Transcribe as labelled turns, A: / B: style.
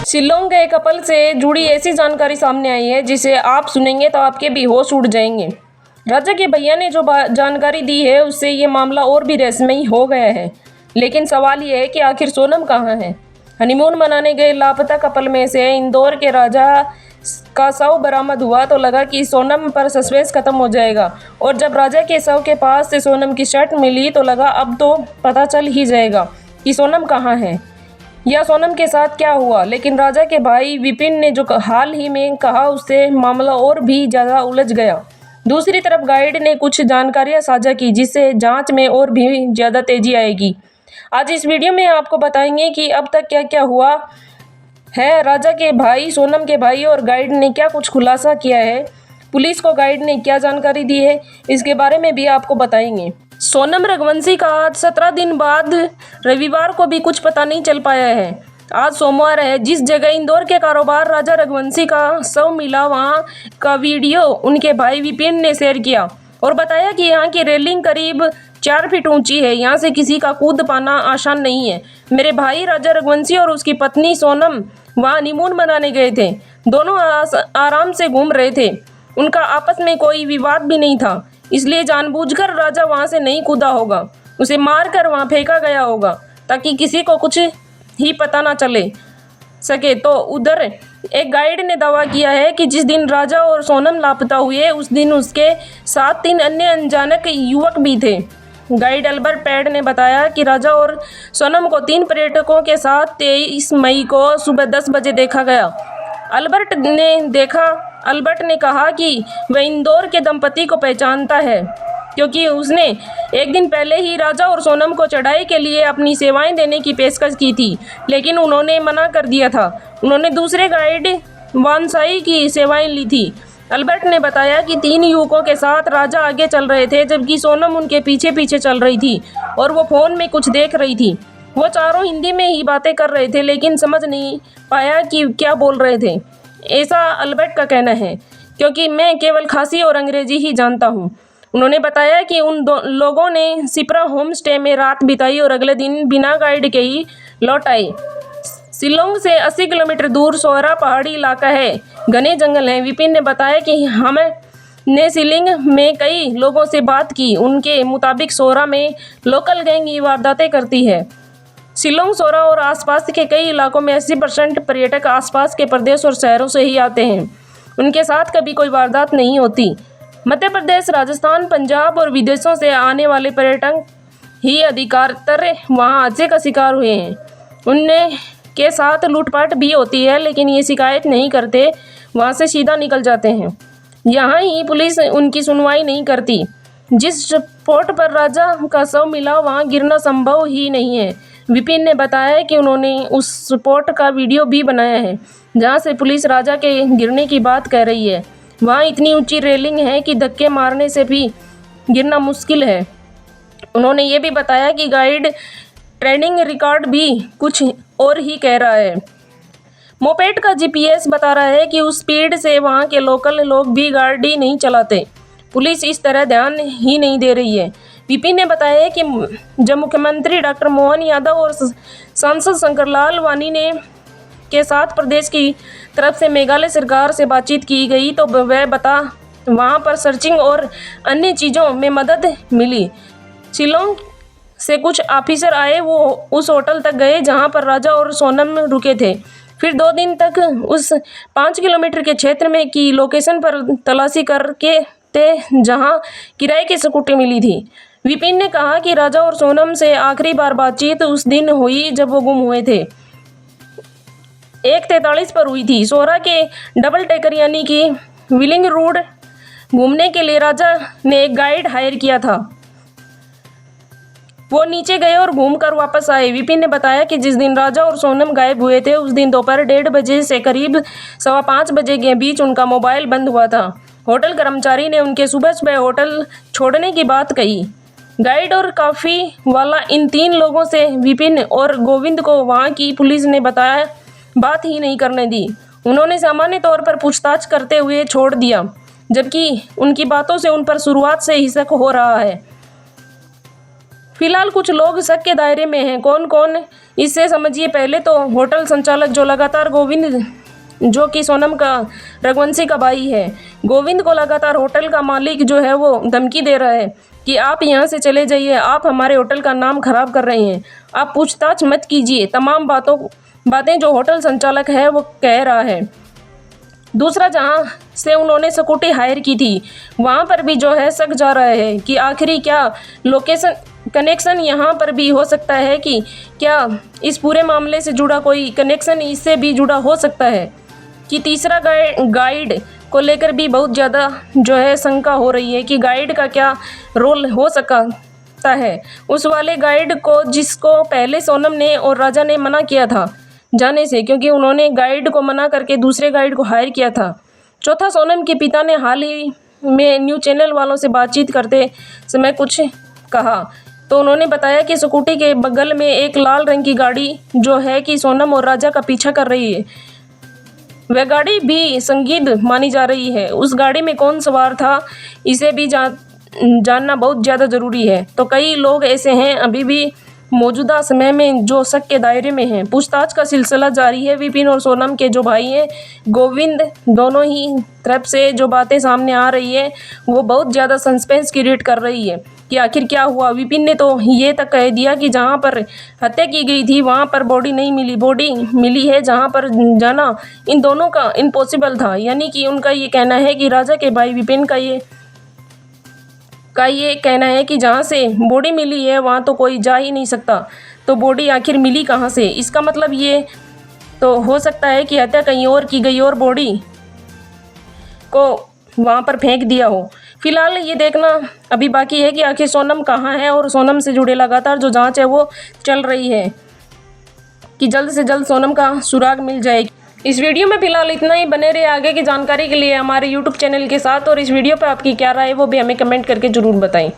A: शिलोंग के कपल से जुड़ी ऐसी जानकारी सामने आई है जिसे आप सुनेंगे तो आपके भी होश उड़ जाएंगे। राजा के भैया ने जो जानकारी दी है उससे ये मामला और भी रहस्यमयी हो गया है। लेकिन सवाल ये है कि आखिर सोनम कहाँ है। हनीमून मनाने गए लापता कपल में से इंदौर के राजा का शव बरामद हुआ तो लगा कि सोनम पर सस्पेंस खत्म हो जाएगा, और जब राजा के शव के पास से सोनम की शर्ट मिली तो लगा अब तो पता चल ही जाएगा कि सोनम कहाँ है या सोनम के साथ क्या हुआ। लेकिन राजा के भाई विपिन ने जो हाल ही में कहा उससे मामला और भी ज़्यादा उलझ गया। दूसरी तरफ गाइड ने कुछ जानकारियां साझा की जिससे जांच में और भी ज़्यादा तेजी आएगी। आज इस वीडियो में आपको बताएंगे कि अब तक क्या क्या हुआ है, राजा के भाई, सोनम के भाई और गाइड ने क्या कुछ खुलासा किया है, पुलिस को गाइड ने क्या जानकारी दी है, इसके बारे में भी आपको बताएंगे। सोनम रघुवंशी का आज 17 दिन बाद रविवार को भी कुछ पता नहीं चल पाया है। आज सोमवार है। जिस जगह इंदौर के कारोबार राजा रघुवंशी का शव मिला वहां का वीडियो उनके भाई विपिन ने शेयर किया और बताया कि यहाँ की रेलिंग करीब 4 फीट ऊंची है, यहाँ से किसी का कूद पाना आसान नहीं है। मेरे भाई राजा रघुवंशी और उसकी पत्नी सोनम वहाँ हनीमून मनाने गए थे। दोनों आराम से घूम रहे थे। उनका आपस में कोई विवाद भी नहीं था, इसलिए जानबूझकर राजा वहाँ से नहीं कूदा होगा। उसे मारकर वहाँ फेंका गया होगा ताकि किसी को कुछ ही पता ना चले सके। तो उधर एक गाइड ने दावा किया है कि जिस दिन राजा और सोनम लापता हुए उस दिन उसके साथ 3 अन्य अनजानक युवक भी थे। गाइड अल्बर्ट पैड ने बताया कि राजा और सोनम को 3 पर्यटकों के साथ 23 मई को सुबह 10 बजे देखा गया। अल्बर्ट ने कहा कि वह इंदौर के दंपति को पहचानता है क्योंकि उसने एक दिन पहले ही राजा और सोनम को चढ़ाई के लिए अपनी सेवाएं देने की पेशकश की थी, लेकिन उन्होंने मना कर दिया था। उन्होंने दूसरे गाइड वानसाई की सेवाएं ली थी। अल्बर्ट ने बताया कि 3 युवकों के साथ राजा आगे चल रहे थे जबकि सोनम उनके पीछे पीछे चल रही थी और वो फ़ोन में कुछ देख रही थी। वो चारों हिंदी में ही बातें कर रहे थे लेकिन समझ नहीं पाया कि क्या बोल रहे थे, ऐसा अल्बर्ट का कहना है, क्योंकि मैं केवल खासी और अंग्रेजी ही जानता हूँ। उन्होंने बताया कि उन लोगों ने सिप्रा होम स्टे में रात बिताई और अगले दिन बिना गाइड के ही लौट आए। शिलोंग से 80 किलोमीटर दूर सोहरा पहाड़ी इलाका है, घने जंगल हैं। विपिन ने बताया कि हमने शिलोंग में कई लोगों से बात की। उनके मुताबिक सोहरा में लोकल गैंग ये वारदातें करती है। शिलोंग, सोहरा और आसपास के कई इलाकों में 80% पर्यटक आसपास के प्रदेश और शहरों से ही आते हैं। उनके साथ कभी कोई वारदात नहीं होती। मध्य प्रदेश, राजस्थान, पंजाब और विदेशों से आने वाले पर्यटक ही अधिकतर वहाँ हादसे का शिकार हुए हैं। उनके साथ लूटपाट भी होती है लेकिन ये शिकायत नहीं करते, वहाँ से सीधा निकल जाते हैं। यहाँ ही पुलिस उनकी सुनवाई नहीं करती। जिस स्पॉट पर राजा का शव मिला वहाँ गिरना संभव ही नहीं है। विपिन ने बताया कि उन्होंने उस स्पॉट का वीडियो भी बनाया है जहाँ से पुलिस राजा के गिरने की बात कह रही है। वहाँ इतनी ऊंची रेलिंग है कि धक्के मारने से भी गिरना मुश्किल है। उन्होंने ये भी बताया कि गाइड ट्रेनिंग रिकॉर्ड भी कुछ और ही कह रहा है। मोपेड का जीपीएस बता रहा है कि उस स्पीड से वहाँ के लोकल लोग भी गाड़ी नहीं चलाते। पुलिस इस तरह ध्यान ही नहीं दे रही है। विपिन ने बताया कि जब मुख्यमंत्री डॉक्टर मोहन यादव और सांसद शंकरलाल वानी ने के साथ प्रदेश की तरफ से मेघालय सरकार से बातचीत की गई तो वह वहाँ पर सर्चिंग और अन्य चीज़ों में मदद मिली। शिलोंग से कुछ ऑफिसर आए, वो उस होटल तक गए जहाँ पर राजा और सोनम रुके थे। फिर 2 दिन तक उस 5 किलोमीटर के क्षेत्र में की लोकेशन पर तलाशी करके थे जहाँ किराए की स्कूटी मिली थी। विपिन ने कहा कि राजा और सोनम से आखिरी बार बातचीत उस दिन हुई जब वो गुम हुए थे। 1:43 पर हुई थी। सोहरा के डबल टेकर यानी कि विलिंग रोड घूमने के लिए राजा ने एक गाइड हायर किया था। वो नीचे गए और घूमकर वापस आए। विपिन ने बताया कि जिस दिन राजा और सोनम गायब हुए थे उस दिन दोपहर 1:30 बजे से करीब 5:15 बजे के बीच उनका मोबाइल बंद हुआ था। होटल कर्मचारी ने उनके सुबह सुबह होटल छोड़ने की बात कही। गाइड और काफ़ी वाला इन 3 लोगों से विपिन और गोविंद को वहाँ की पुलिस ने बताया बात ही नहीं करने दी। उन्होंने सामान्य तौर पर पूछताछ करते हुए छोड़ दिया, जबकि उनकी बातों से उन पर शुरुआत से ही शक हो रहा है। फिलहाल कुछ लोग शक के दायरे में हैं। कौन कौन, इससे समझिए। पहले तो होटल संचालक जो लगातार गोविंद, जो कि सोनम का रघुवंशी का भाई है, गोविंद को लगातार होटल का मालिक जो है वो धमकी दे रहा है कि आप यहाँ से चले जाइए, आप हमारे होटल का नाम खराब कर रहे हैं, आप पूछताछ मत कीजिए। तमाम बातें जो होटल संचालक है वो कह रहा है। दूसरा, जहाँ से उन्होंने स्कूटी हायर की थी वहाँ पर भी जो है शक जा रहा है कि आखिरी क्या लोकेशन कनेक्शन यहाँ पर भी हो सकता है कि क्या इस पूरे मामले से जुड़ा कोई कनेक्शन इससे भी जुड़ा हो सकता है। कि तीसरा, गाइड को लेकर भी बहुत ज़्यादा जो है शंका हो रही है कि गाइड का क्या रोल हो सकता है। उस वाले गाइड को जिसको पहले सोनम ने और राजा ने मना किया था जाने से, क्योंकि उन्होंने गाइड को मना करके दूसरे गाइड को हायर किया था। चौथा, सोनम के पिता ने हाल ही में न्यूज़ चैनल वालों से बातचीत करते समय कुछ कहा, तो उन्होंने बताया कि स्कूटी के बगल में एक लाल रंग की गाड़ी जो है कि सोनम और राजा का पीछा कर रही है, वह गाड़ी भी संदिग्ध मानी जा रही है। उस गाड़ी में कौन सवार था इसे भी जानना बहुत ज़्यादा ज़रूरी है। तो कई लोग ऐसे हैं अभी भी मौजूदा समय में जो शक के दायरे में हैं। पूछताछ का सिलसिला जारी है। विपिन और सोनम के जो भाई हैं गोविंद, दोनों ही तरफ से जो बातें सामने आ रही है वो बहुत ज़्यादा सस्पेंस क्रिएट कर रही है कि आखिर क्या हुआ। विपिन ने तो ये तक कह दिया कि जहाँ पर हत्या की गई थी वहाँ पर बॉडी नहीं मिली, बॉडी मिली है जहाँ पर जाना इन दोनों का इम्पॉसिबल था। यानी कि उनका ये कहना है कि राजा के भाई विपिन का ये कहना है कि जहाँ से बॉडी मिली है वहाँ तो कोई जा ही नहीं सकता, तो बॉडी आखिर मिली कहाँ से। इसका मतलब ये तो हो सकता है कि हत्या कहीं और की गई और बॉडी को वहाँ पर फेंक दिया हो। फिलहाल ये देखना अभी बाकी है कि आखिर सोनम कहाँ है, और सोनम से जुड़े लगातार जो जांच है वो चल रही है कि जल्द से जल्द सोनम का सुराग मिल जाए। इस वीडियो में फिलहाल इतना ही। बने रहे आगे की जानकारी के लिए हमारे YouTube चैनल के साथ, और इस वीडियो पर आपकी क्या राय है वो भी हमें कमेंट करके ज़रूर बताएं।